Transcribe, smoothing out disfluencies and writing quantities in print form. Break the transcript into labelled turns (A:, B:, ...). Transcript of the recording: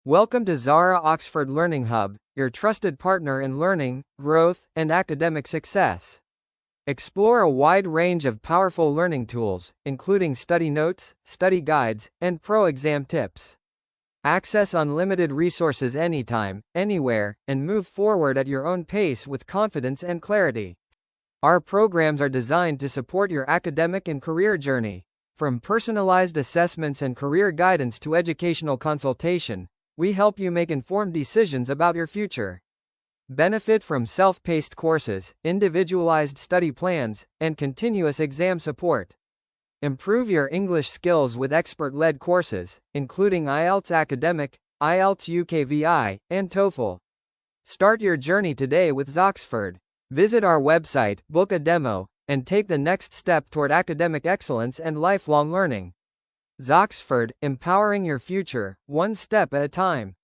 A: Welcome to Zahra Oxford Learning Hub, your trusted partner in learning, growth, and academic success. Explore a wide range of powerful learning tools, including study notes, study guides, and pro-exam tips. Access unlimited resources anytime, anywhere, and move forward at your own pace with confidence and clarity. Our programs are designed to support your academic and career journey. From personalized assessments and career guidance to educational consultation, we help you make informed decisions about your future. Benefit from self-paced courses, individualized study plans, and continuous exam support. Improve your English skills with expert-led courses, including IELTS Academic, IELTS UKVI, and TOEFL. Start your journey today with Zoxford. Visit our website, book a demo, and take the next step toward academic excellence and lifelong learning. Zoxford, empowering your future, one step at a time.